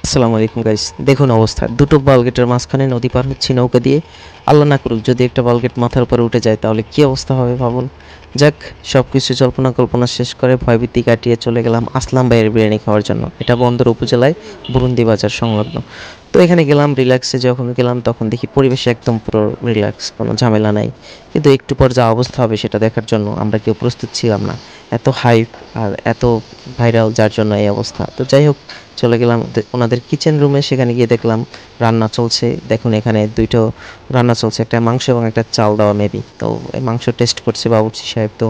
আসসালামু আলাইকুম গাইস, দেখুন অবস্থা। দুটো বালগেটের মাঝখানে নদী পার হচ্ছি নৌকা দিয়ে। আল্লাহ না করুক যদি একটা বালগেট মাথার উপরে উঠে যায় তাহলে কি অবস্থা হবে ভাবুন। যাক, সব কিছু জল্পনা কল্পনা শেষ করে ভয়ভীতি কাটিয়ে চলে গেলাম আসলাম ভাইয়ের বিরিয়ানি খাওয়ার জন্য। এটা বন্দর উপজেলায় বুরুন্দি বাজার সংলগ্ন। তো এখানে গেলাম রিল্যাক্সে, যখন গেলাম তখন দেখি পরিবেশে একদম পুরো রিল্যাক্স, কোনো ঝামেলা নাই। কিন্তু একটু পর যা অবস্থা হবে সেটা দেখার জন্য আমরা কেউ প্রস্তুত ছিলাম না। এত হাইপ আর এত ভাইরাল, যার জন্য এই অবস্থা। তো যাই হোক, চলে গেলাম ওনাদের কিচেন রুমে। সেখানে গিয়ে দেখলাম রান্না চলছে। দেখুন এখানে দুইটো রান্না চলছে, একটা মাংস এবং একটা চাল দেওয়া মেবি। তো এই মাংস টেস্ট করছে বাবুর্চি সাহেব। তো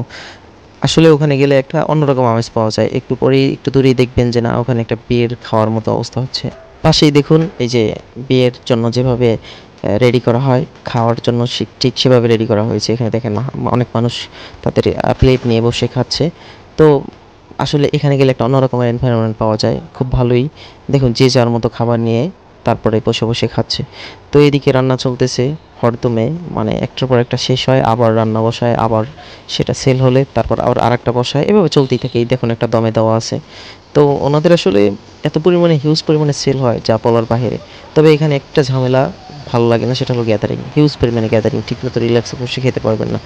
আসলে ওখানে গেলে একটা অন্যরকম আমেজ পাওয়া যায়। একটু পরেই একটু দূরেই দেখবেন যে না, ওখানে একটা বিয়ের খাওয়ার মতো অবস্থা হচ্ছে। পাশেই দেখুন এই যে বিয়ের জন্য যেভাবে রেডি করা হয়, খাওয়ার জন্য ঠিক সেভাবে রেডি করা হয়েছে। এখানে দেখেন অনেক মানুষ তাদের প্লেট নিয়ে বসে খাচ্ছে। তো আসলে এখানে গেলে একটা অন্যরকমের এনভায়রনমেন্ট পাওয়া যায়, খুব ভালোই। দেখুন যে যার মতো খাবার নিয়ে তারপরে বসে বসে খাচ্ছে। তো এদিকে রান্না চলতেছে হরদমে, মানে একটার পর একটা শেষ হয়, আবার রান্না বসায়, আবার সেটা সেল হলে তারপর আবার আরেকটা বসায়, এভাবে চলতেই থাকে। এই দেখুন একটা দমে দেওয়া আছে। তো ওনাদের আসলে এত পরিমাণে হিউজ পরিমাণে সেল হয় যা বলার বাহিরে। তবে এখানে একটা ঝামেলা ভালো লাগে না, সেটা হলো গ্যাদারিং, হিউজ পরিমাণে গ্যাদারিং, ঠিকমতো রিল্যাক্সে বসে খেতে পারবেন না।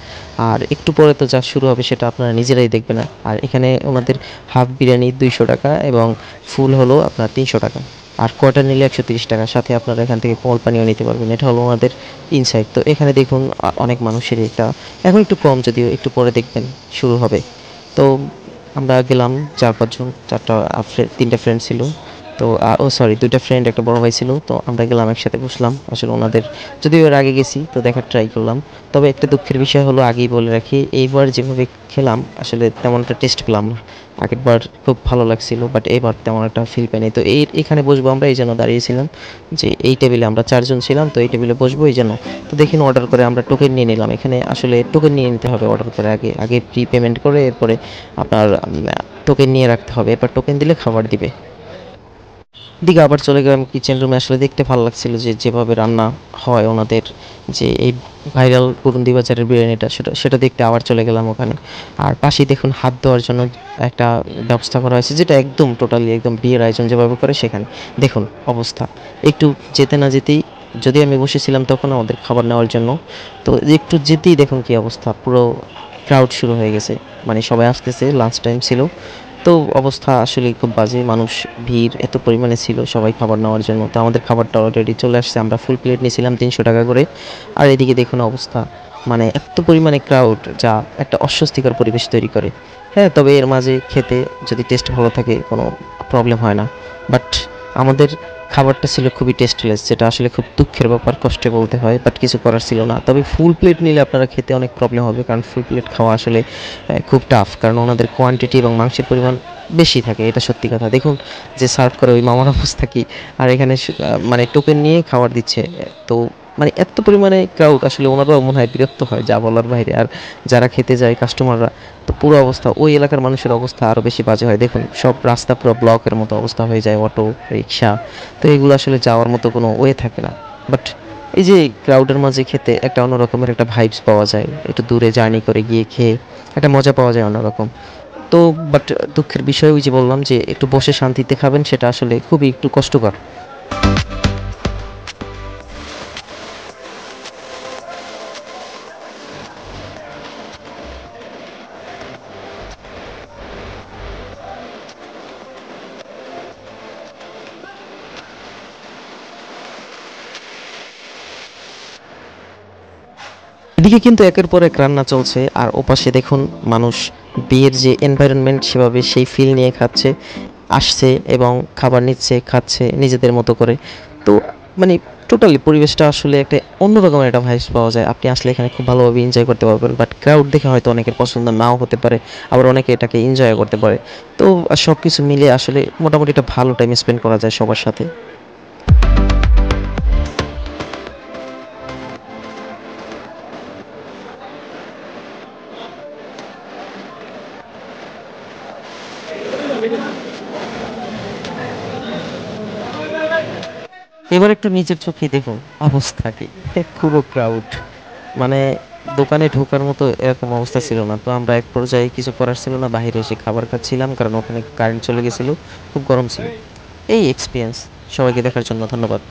আর একটু পরে তো যা শুরু হবে সেটা আপনারা নিজেরাই দেখবেন। না আর এখানে ওনাদের হাফ বিরিয়ানি 200 টাকা এবং ফুল হলো আপনার 300 টাকা। আর কোয়ার্টার নিলে 130 টাকা, সাথে আপনারা এখান থেকে কোমল পানিও নিতে পারবেন। এটা হলো ওনাদের ইনসাইড। তো এখানে দেখুন অনেক মানুষের এটা এখন একটু কম, যদিও একটু পরে দেখবেন শুরু হবে। তো আমরা গেলাম 4-5 জন, তিনটা ফ্রেন্ড ছিল। তো ও সরি, দুইটা ফ্রেন্ড একটা বড় ভাই ছিল। তো আমরা গেলাম একসাথে বসলাম। আসলে ওনাদের যদিও এর আগে গেছি তো দেখার ট্রাই করলাম। তবে একটা দুঃখের বিষয় হলো, আগেই বলে রাখি, এইবার যেভাবে খেলাম আসলে তেমন একটা টেস্ট পেলাম না। আগের বার খুব ভালো লাগছিল, বাট এবার তেমন একটা ফিল পাইনি। তো এখানে বসবো আমরা, এই জন্য দাঁড়িয়েছিলাম যে এই টেবিলে আমরা 4 জন ছিলাম, তো এই টেবিলে বসবো এই জন্য। তো দেখুন অর্ডার করে আমরা টোকেন নিয়ে নিলাম। এখানে আসলে টোকেন নিয়ে নিতে হবে অর্ডার করে, আগে আগে প্রি পেমেন্ট করে এরপরে আপনার টোকেন নিয়ে রাখতে হবে। এরপর টোকেন দিলে খাবার দিবে। দিকে আবার চলে গেলাম কিচেন রুমে। আসলে দেখতে ভালো লাগছিল যে যেভাবে রান্না হয় ওনাদের, যে এই ভাইরাল পুরুন্দি বাজারের বিরিয়ানিটা, সেটা সেটা দেখতে আবার চলে গেলাম ওখানে। আর পাশেই দেখুন হাত ধোয়ার জন্য একটা ব্যবস্থা করা হয়েছে, যেটা একদম টোটালি একদম বিয়ের আয়োজন যেভাবে করে সেখানে। দেখুন অবস্থা, একটু যেতে না যেতেই, যদি আমি বসেছিলাম তখন আমাদের খাবার নেওয়ার জন্য, তো একটু যেতেই দেখুন কি অবস্থা, পুরো ক্রাউড শুরু হয়ে গেছে। মানে সবাই আসতেছে, লাঞ্চ টাইম ছিল। তো অবস্থা আসলে খুব বাজে, মানুষ ভিড় এত পরিমাণে ছিল সবাই খাবার নেওয়ার জন্য। তো আমাদের খাবারটা অলরেডি চলে আসছে, আমরা ফুল প্লেট নিয়েছিলাম 300 টাকা করে। আর এদিকে দেখুন অবস্থা, মানে এত পরিমাণে ক্রাউড যা একটা অস্বস্তিকর পরিবেশ তৈরি করে। হ্যাঁ, তবে এর মাঝে খেতে যদি টেস্ট ভালো থাকে কোনো প্রবলেম হয় না। বাট আমাদের খাবারটা ছিল খুবই টেস্টলেস, যেটা আসলে খুব দুঃখের ব্যাপার, কষ্টে বলতে হয়, বাট কিছু করার ছিল না। তবে ফুল প্লেট নিলে আপনারা খেতে অনেক প্রবলেম হবে, কারণ ফুল প্লেট খাওয়া আসলে খুব টাফ, কারণ ওনাদের কোয়ান্টিটি এবং মাংসের পরিমাণ বেশি থাকে, এটা সত্যি কথা। দেখুন যে সার্ভ করে ওই মামার অবস্থা কি। আর এখানে মানে টোকেন নিয়ে খাবার দিচ্ছে। তো মানে এত পরিমাণে ক্রাউড, আসলে ওনারাও মনে হয় বিরক্ত হয় যা বলার বাইরে। আর যারা খেতে যায় কাস্টমাররা, তো পুরো অবস্থা, ওই এলাকার মানুষের অবস্থা আরও বেশি বাজে হয়। দেখুন সব রাস্তা পুরো ব্লকের মতো অবস্থা হয়ে যায়, অটো রিক্সা। তো এগুলো আসলে যাওয়ার মতো কোনো ওয়ে থাকে না। বাট এই যে ক্রাউডের মাঝে খেতে একটা অন্য রকমের একটা ভাইবস পাওয়া যায়, একটু দূরে জার্নি করে গিয়ে খেয়ে একটা মজা পাওয়া যায় অন্যরকম। তো বাট দুঃখের বিষয়, ওই যে বললাম যে একটু বসে শান্তিতে খাবেন, সেটা আসলে খুবই একটু কষ্টকর। এদিকে কিন্তু একের পর এক রান্না চলছে, আর ওপাশে দেখুন মানুষ বিয়ের যে এনভায়রনমেন্ট সেভাবে সেই ফিল নিয়ে খাচ্ছে, আসছে এবং খাবার নিচ্ছে, খাচ্ছে নিজেদের মতো করে। তো মানে টোটালি পরিবেশটা আসলে একটা অন্যরকমের একটা ভাইবস পাওয়া যায়। আপনি আসলে এখানে খুব ভালোভাবে এনজয় করতে পারবেন। বাট ক্রাউড দেখে হয়তো অনেকের পছন্দ নাও হতে পারে, আবার অনেকে এটাকে এনজয় করতে পারে। তো সব কিছু মিলে আসলে মোটামুটি একটা ভালো টাইম স্পেন্ড করা যায় সবার সাথে। এবার একটু নিজের চোখে দেখুন অবস্থা কি, পুরো ক্রাউড। মানে দোকানে ঢোকার মতো এরকম অবস্থা ছিল না। তো আমরা এক পর্যায়ে কিছু করার ছিল না, বাইরে এসে খাবার খাচ্ছিলাম, কারণ ওখানে কারেন্ট চলে গেছিল, খুব গরম ছিল। এই এক্সপিরিয়েন্স। সবাইকে দেখার জন্য ধন্যবাদ।